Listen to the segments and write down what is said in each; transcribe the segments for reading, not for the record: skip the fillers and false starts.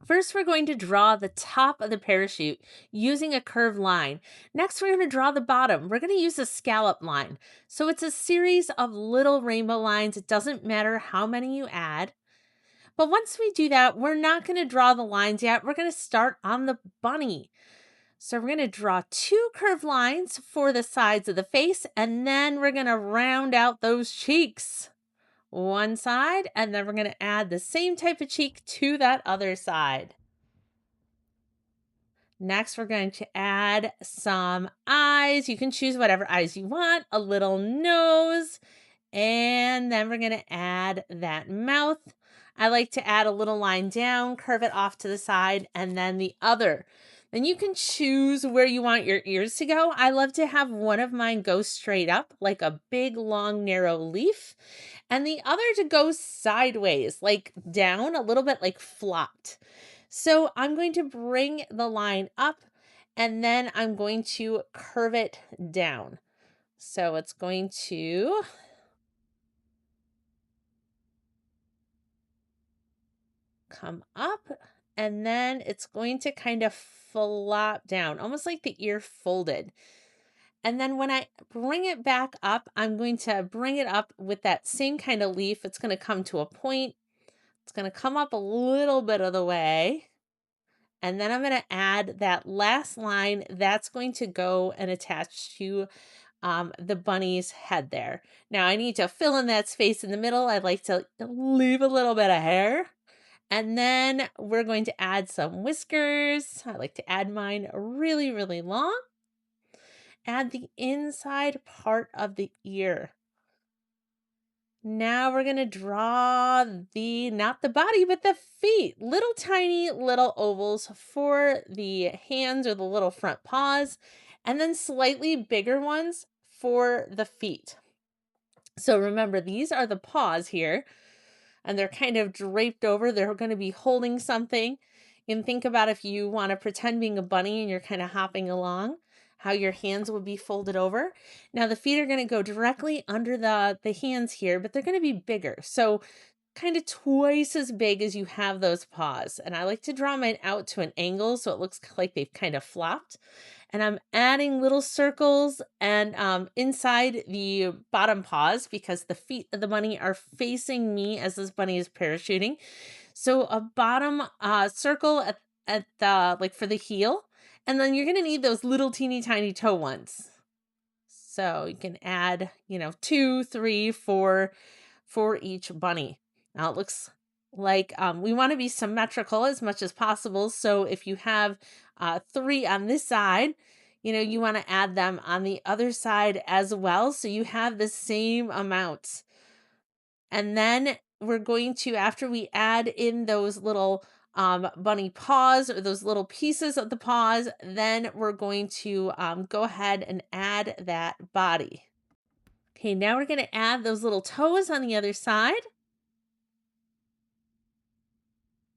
First, we're going to draw the top of the parachute using a curved line. Next, we're going to draw the bottom. We're going to use a scallop line. So it's a series of little rainbow lines. It doesn't matter how many you add. But once we do that, we're not going to draw the lines yet. We're going to start on the bunny. So we're going to draw 2 curved lines for the sides of the face, and then we're going to round out those cheeks. One side, and then we're going to add the same type of cheek to that other side. Next, we're going to add some eyes. You can choose whatever eyes you want, a little nose, and then we're going to add that mouth. I like to add a little line down, curve it off to the side, and then the other. Then you can choose where you want your ears to go. I love to have one of mine go straight up like a big, long, narrow leaf, and the other to go sideways, like down a little bit, like flopped. So I'm going to bring the line up, and then I'm going to curve it down. So it's going to come up, and then it's going to kind of flop down, almost like the ear folded. And then when I bring it back up, I'm going to bring it up with that same kind of leaf. It's going to come to a point. It's going to come up a little bit of the way. And then I'm going to add that last line that's going to go and attach to the bunny's head there. Now I need to fill in that space in the middle. I'd like to leave a little bit of hair. And then we're going to add some whiskers. I like to add mine really, really long. Add the inside part of the ear. Now we're going to draw not the body, but the feet. Little tiny little ovals for the hands or the little front paws, and then slightly bigger ones for the feet. So remember, these are the paws here, and they're kind of draped over. They're going to be holding something. And think about if you want to pretend being a bunny and you're kind of hopping along, how your hands would be folded over. Now the feet are going to go directly under the hands here, but they're going to be bigger. So kind of twice as big as you have those paws. And I like to draw mine out to an angle so it looks like they've kind of flopped. And I'm adding little circles and inside the bottom paws because the feet of the bunny are facing me as this bunny is parachuting. So a bottom circle at the, like for the heel. And then you're going to need those little teeny tiny toe ones. So you can add, 2, 3, 4 for each bunny. Now it looks like we want to be symmetrical as much as possible. So if you have 3 on this side, you want to add them on the other side as well. So you have the same amounts. And then we're going to, after we add in those little bunny paws or those little pieces of the paws, then we're going to go ahead and add that body. Okay, now we're going to add those little toes on the other side.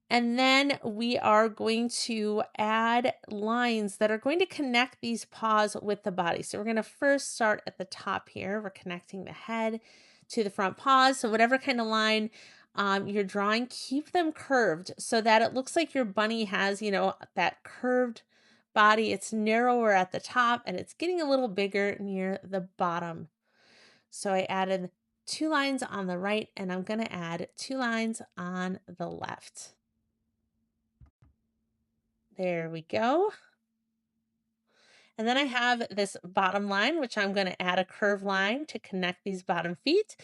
And then we are going to add lines that are going to connect these paws with the body. So we're going to first start at the top here. We're connecting the head to the front paws. So whatever kind of line you're drawing, keep them curved so that it looks like your bunny has, that curved body. It's narrower at the top and it's getting a little bigger near the bottom. So I added 2 lines on the right and I'm going to add 2 lines on the left. There we go. And then I have this bottom line, which I'm going to add a curved line to connect these bottom feet.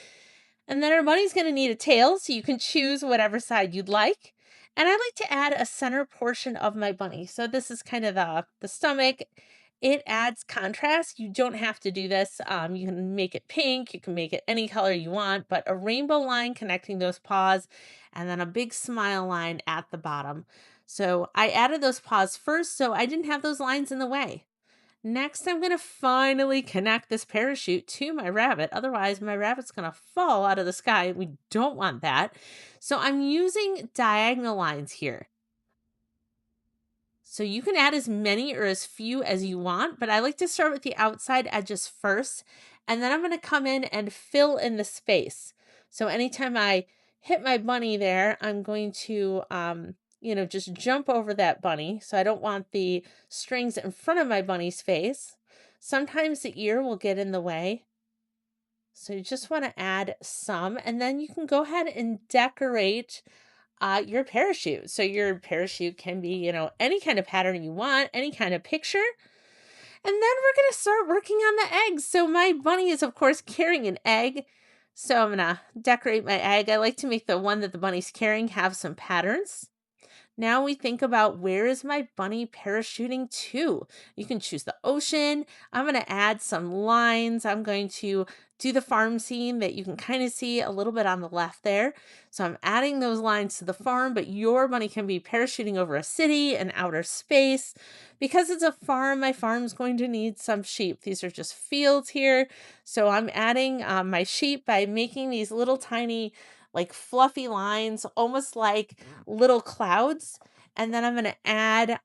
And then our bunny's going to need a tail, so you can choose whatever side you'd like. And I like to add a center portion of my bunny. So this is kind of the stomach. It adds contrast. You don't have to do this. You can make it pink. You can make it any color you want, but a rainbow line connecting those paws and then a big smile line at the bottom. So I added those paws first, so I didn't have those lines in the way. Next, I'm going to finally connect this parachute to my rabbit. Otherwise, my rabbit's going to fall out of the sky. We don't want that. So I'm using diagonal lines here. So you can add as many or as few as you want, but I like to start with the outside edges first. And then I'm going to come in and fill in the space. So anytime I hit my bunny there, I'm going to, just jump over that bunny. So I don't want the strings in front of my bunny's face. Sometimes the ear will get in the way. So you just want to add some, and then you can go ahead and decorate your parachute. So your parachute can be, any kind of pattern you want, any kind of picture. And then we're going to start working on the eggs. So my bunny is, of course, carrying an egg. So I'm going to decorate my egg. I like to make the one that the bunny's carrying have some patterns. Now we think about, where is my bunny parachuting to? You can choose the ocean. I'm going to add some lines. I'm going to do the farm scene that you can kind of see a little bit on the left there. So I'm adding those lines to the farm, but your bunny can be parachuting over a city and outer space. Because it's a farm, my farm's going to need some sheep. These are just fields here. So I'm adding my sheep by making these little tiny, like fluffy lines, almost like little clouds. And then I'm going to add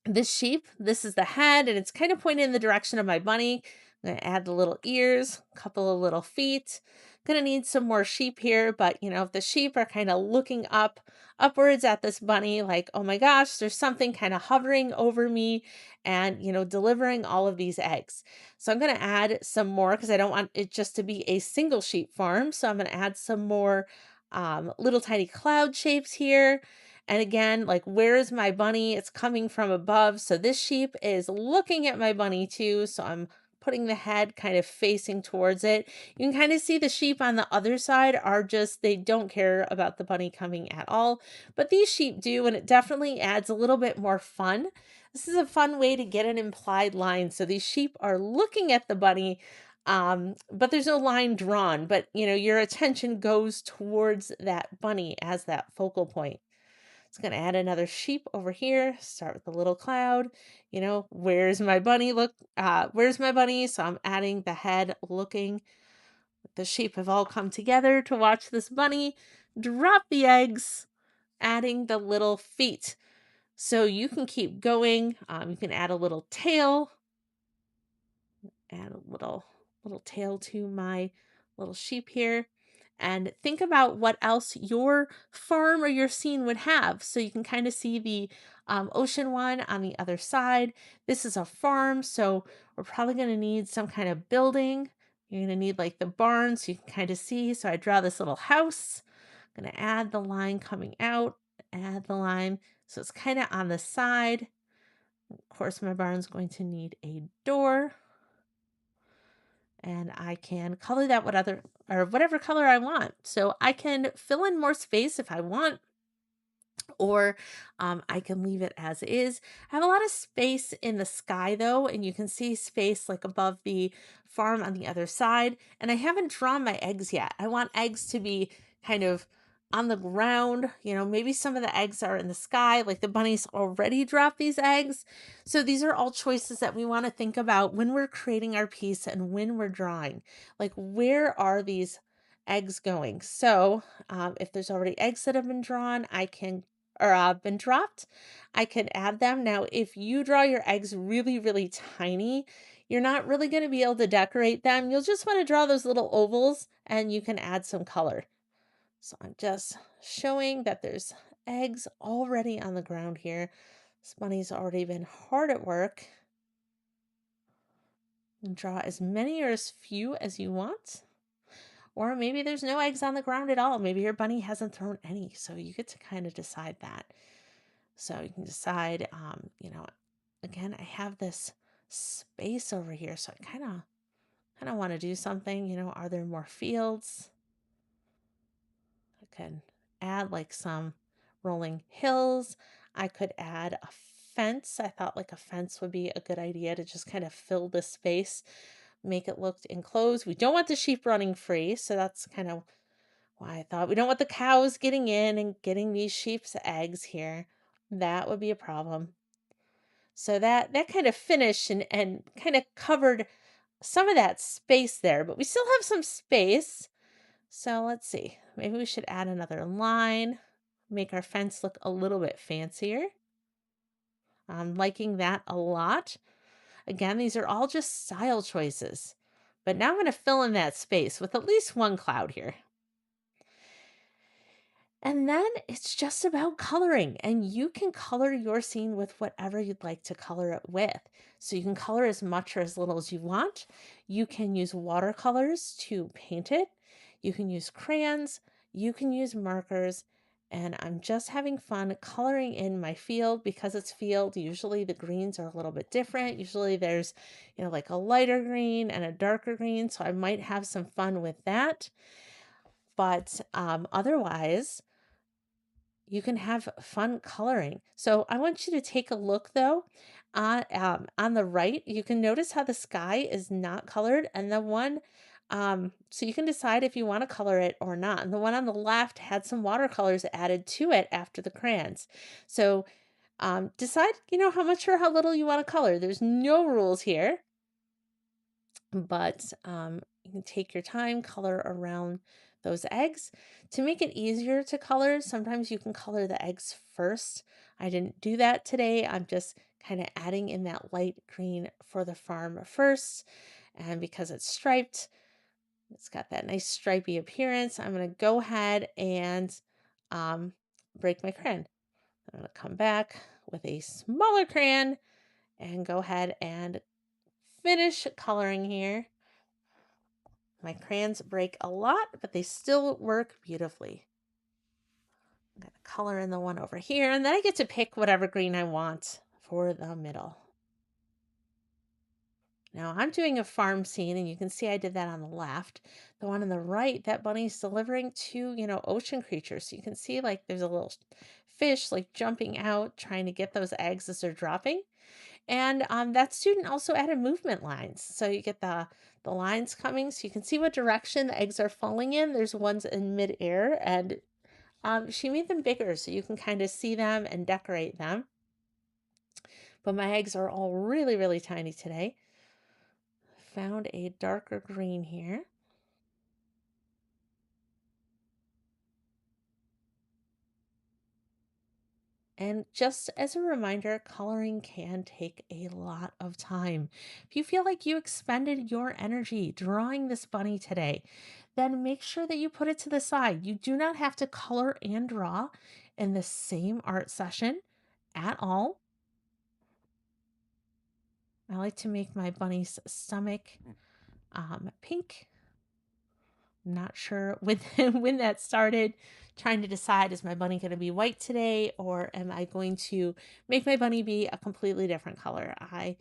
this sheep. This is the head, and it's kind of pointed in the direction of my bunny. I'm going to add the little ears, a couple of little feet. Going to need some more sheep here, but if the sheep are kind of looking upwards at this bunny, like, oh my gosh, there's something kind of hovering over me and, delivering all of these eggs. So I'm going to add some more, because I don't want it just to be a single sheep farm. So I'm going to add some more little tiny cloud shapes here. And again, like, where is my bunny? It's coming from above. So this sheep is looking at my bunny too. So I'm putting the head kind of facing towards it. You can kind of see the sheep on the other side are just, they don't care about the bunny coming at all. But these sheep do, and it definitely adds a little bit more fun. This is a fun way to get an implied line. So these sheep are looking at the bunny, but there's no line drawn. But, your attention goes towards that bunny as that focal point. It's going to add another sheep over here. Start with the little cloud. Where's my bunny? Where's my bunny? So I'm adding the head looking. The sheep have all come together to watch this bunny drop the eggs, adding the little feet. So you can keep going. You can add a little tail. Add a little tail to my little sheep here. And think about what else your farm or your scene would have. So you can kind of see the ocean one on the other side. This is a farm, so we're probably going to need some kind of building. You're going to need like the barn, so you can kind of see. So I draw this little house. I'm going to add the line coming out, add the line. So it's kind of on the side. Of course, my barn's going to need a door. And I can color that whatever color I want. So I can fill in more space if I want, or I can leave it as is. I have a lot of space in the sky though, and you can see space like above the farm on the other side. And I haven't drawn my eggs yet. I want eggs to be kind of on the ground. Maybe some of the eggs are in the sky, like the bunnies already dropped these eggs. So these are all choices that we want to think about when we're creating our piece and when we're drawing. Like, where are these eggs going? So if there's already eggs that have been drawn, been dropped, I can add them. Now, if you draw your eggs really, really tiny, you're not really going to be able to decorate them. You'll just want to draw those little ovals, and you can add some color. So I'm just showing that there's eggs already on the ground here. This bunny's already been hard at work. And draw as many or as few as you want. Or maybe there's no eggs on the ground at all. Maybe your bunny hasn't thrown any. So you get to kind of decide that. So you can decide, again, I have this space over here. So I kind of want to do something, are there more fields? I could add like some rolling hills. I could add a fence. I thought like a fence would be a good idea to just kind of fill this space, make it look enclosed. We don't want the sheep running free. So that's kind of why I thought we don't want the cows getting in and getting these sheep's eggs here. That would be a problem. So that kind of finished and kind of covered some of that space there, but we still have some space. So let's see, maybe we should add another line, make our fence look a little bit fancier. I'm liking that a lot. Again, these are all just style choices, but now I'm going to fill in that space with at least one cloud here. And then it's just about coloring, and you can color your scene with whatever you'd like to color it with. So you can color as much or as little as you want. You can use watercolors to paint it. You can use crayons. You can use markers. And I'm just having fun coloring in my field because it's field. Usually the greens are a little bit different. Usually there's, like a lighter green and a darker green. So I might have some fun with that. But otherwise, you can have fun coloring. So I want you to take a look though. On the right, you can notice how the sky is not colored, and the one, so you can decide if you want to color it or not. And the one on the left had some watercolors added to it after the crayons. So decide, how much or how little you want to color. There's no rules here, but you can take your time, color around those eggs. To make it easier to color, sometimes you can color the eggs first. I didn't do that today. I'm just kind of adding in that light green for the farm first. And because it's striped, it's got that nice stripy appearance. I'm going to go ahead and um, break my crayon. I'm going to come back with a smaller crayon and go ahead and finish coloring here. My crayons break a lot, but they still work beautifully. I'm going to color in the one over here, and then I get to pick whatever green I want for the middle. Now I'm doing a farm scene, and you can see I did that on the left. The one on the right, that bunny's delivering to, ocean creatures. So you can see like there's a little fish like jumping out, trying to get those eggs as they're dropping. And that student also added movement lines. So you get the lines coming so you can see what direction the eggs are falling in. There's ones in midair, and she made them bigger so you can kind of see them and decorate them. But my eggs are all really, really tiny today. Found a darker green here. And just as a reminder, coloring can take a lot of time. If you feel like you expended your energy drawing this bunny today, then make sure that you put it to the side. You do not have to color and draw in the same art session at all. I like to make my bunny's stomach pink. I'm not sure when, when that started. Trying to decide, is my bunny going to be white today, or am I going to make my bunny be a completely different color? I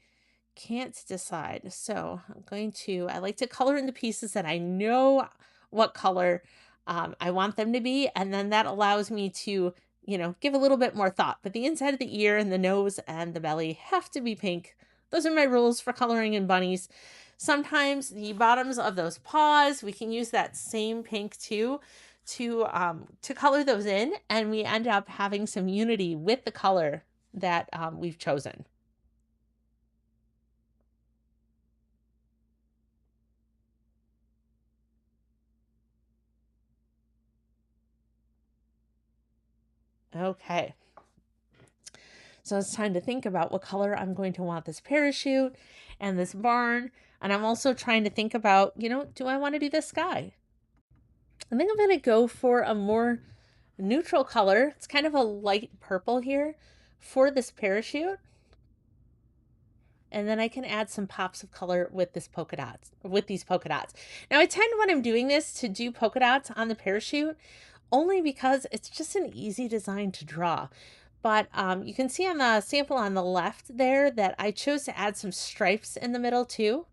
can't decide. So I like to color in the pieces that I know what color I want them to be. And then that allows me to, give a little bit more thought. But the inside of the ear and the nose and the belly have to be pink. Those are my rules for coloring in bunnies. Sometimes the bottoms of those paws, we can use that same pink too to color those in, and we end up having some unity with the color that we've chosen. Okay. So it's time to think about what color I'm going to want this parachute and this barn. And I'm also trying to think about, do I want to do the sky? I think I'm going to go for a more neutral color. It's kind of a light purple here for this parachute. And then I can add some pops of color with these polka dots. Now I tend, when I'm doing this, to do polka dots on the parachute only because it's just an easy design to draw. But you can see on the sample on the left there that I chose to add some stripes in the middle too.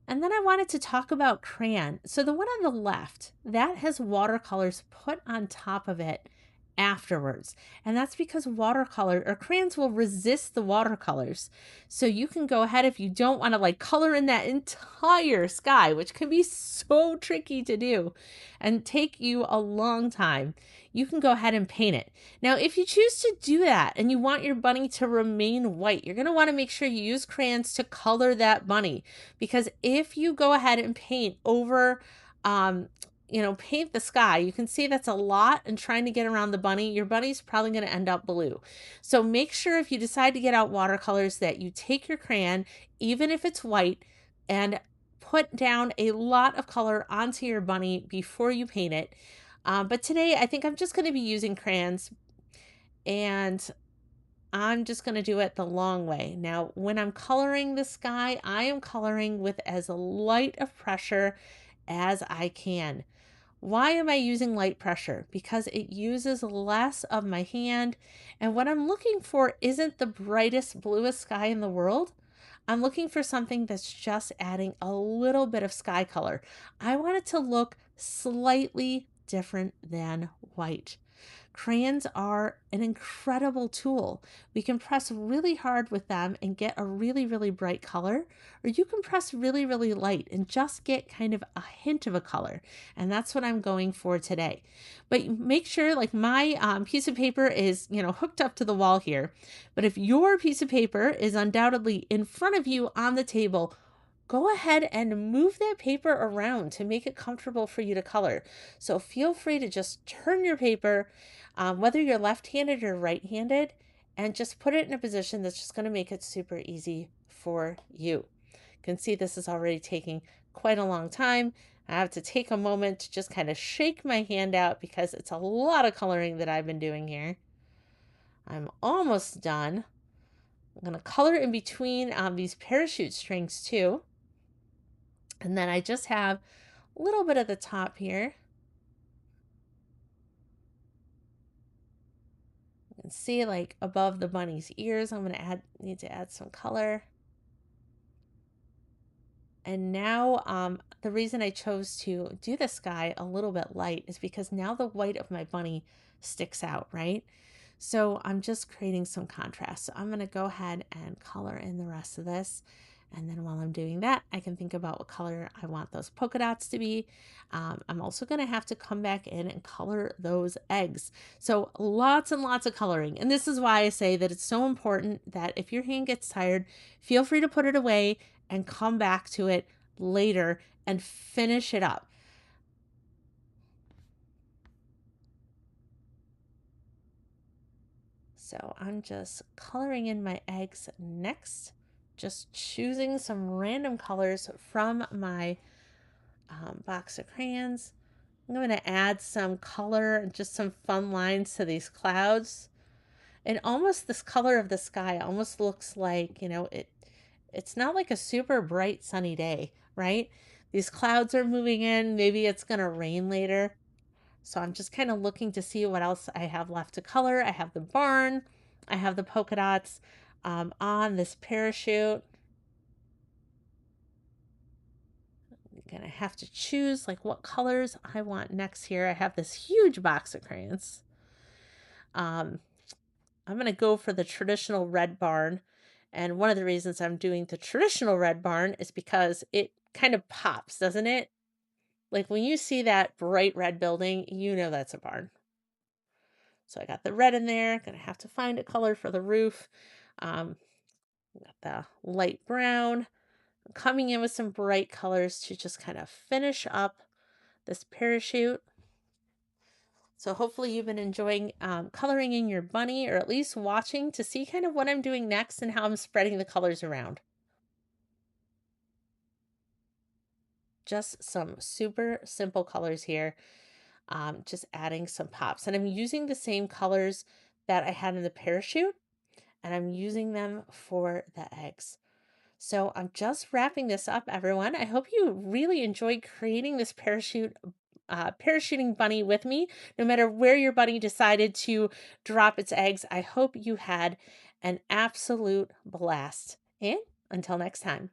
And then I wanted to talk about crayon. So the one on the left, that has watercolors put on top of it afterwards. And that's because watercolor or crayons will resist the watercolors. So you can go ahead, if you don't want to like color in that entire sky, which can be so tricky to do and take you a long time, you can go ahead and paint it. Now, if you choose to do that and you want your bunny to remain white, you're going to want to make sure you use crayons to color that bunny, because if you go ahead and paint over paint the sky, you can see that's a lot, and trying to get around the bunny, your bunny's probably going to end up blue. So make sure if you decide to get out watercolors that you take your crayon, even if it's white, and put down a lot of color onto your bunny before you paint it. But today I think I'm just going to be using crayons, and I'm just going to do it the long way. Now, when I'm coloring the sky, I am coloring with as light of pressure as I can. Why am I using light pressure? Because it uses less of my hand. And what I'm looking for isn't the brightest, bluest sky in the world. I'm looking for something that's just adding a little bit of sky color. I want it to look slightly different than white. Crayons are an incredible tool. We can press really hard with them and get a really, really bright color, or you can press really, really light and just get kind of a hint of a color. And that's what I'm going for today. But make sure, like my piece of paper is, hooked up to the wall here. But if your piece of paper is undoubtedly in front of you on the table, go ahead and move that paper around to make it comfortable for you to color. So feel free to just turn your paper, whether you're left-handed or right-handed, and just put it in a position that's just going to make it super easy for you. You can see this is already taking quite a long time. I have to take a moment to just kind of shake my hand out because it's a lot of coloring that I've been doing here. I'm almost done. I'm going to color in between these parachute strings too. And then I just have a little bit at the top here. You can see like above the bunny's ears, I'm going to need to add some color. And now the reason I chose to do the sky a little bit light is because now the white of my bunny sticks out, right? So I'm just creating some contrast. So I'm going to go ahead and color in the rest of this. And then while I'm doing that, I can think about what color I want those polka dots to be. I'm also going to have to come back in and color those eggs. So lots and lots of coloring. And this is why I say that it's so important that if your hand gets tired, feel free to put it away and come back to it later and finish it up. So I'm just coloring in my eggs next, just choosing some random colors from my box of crayons. I'm going to add some color and just some fun lines to these clouds. And almost this color of the sky almost looks like, it's not like a super bright sunny day, right? These clouds are moving in. Maybe it's going to rain later. So I'm just kind of looking to see what else I have left to color. I have the barn. I have the polka dots on this parachute. I'm going to have to choose like what colors I want next here. I have this huge box of crayons. I'm going to go for the traditional red barn. And one of the reasons I'm doing the traditional red barn is because it kind of pops, doesn't it? Like when you see that bright red building, you know that's a barn. So I got the red in there. Gonna have to find a color for the roof. Got the light brown. I'm coming in with some bright colors to just kind of finish up this parachute. So hopefully you've been enjoying coloring in your bunny, or at least watching to see kind of what I'm doing next and how I'm spreading the colors around. Just some super simple colors here. Just adding some pops. And I'm using the same colors that I had in the parachute, and I'm using them for the eggs. So I'm just wrapping this up, everyone. I hope you really enjoyed creating this parachuting bunny with me. No matter where your bunny decided to drop its eggs, I hope you had an absolute blast. And until next time.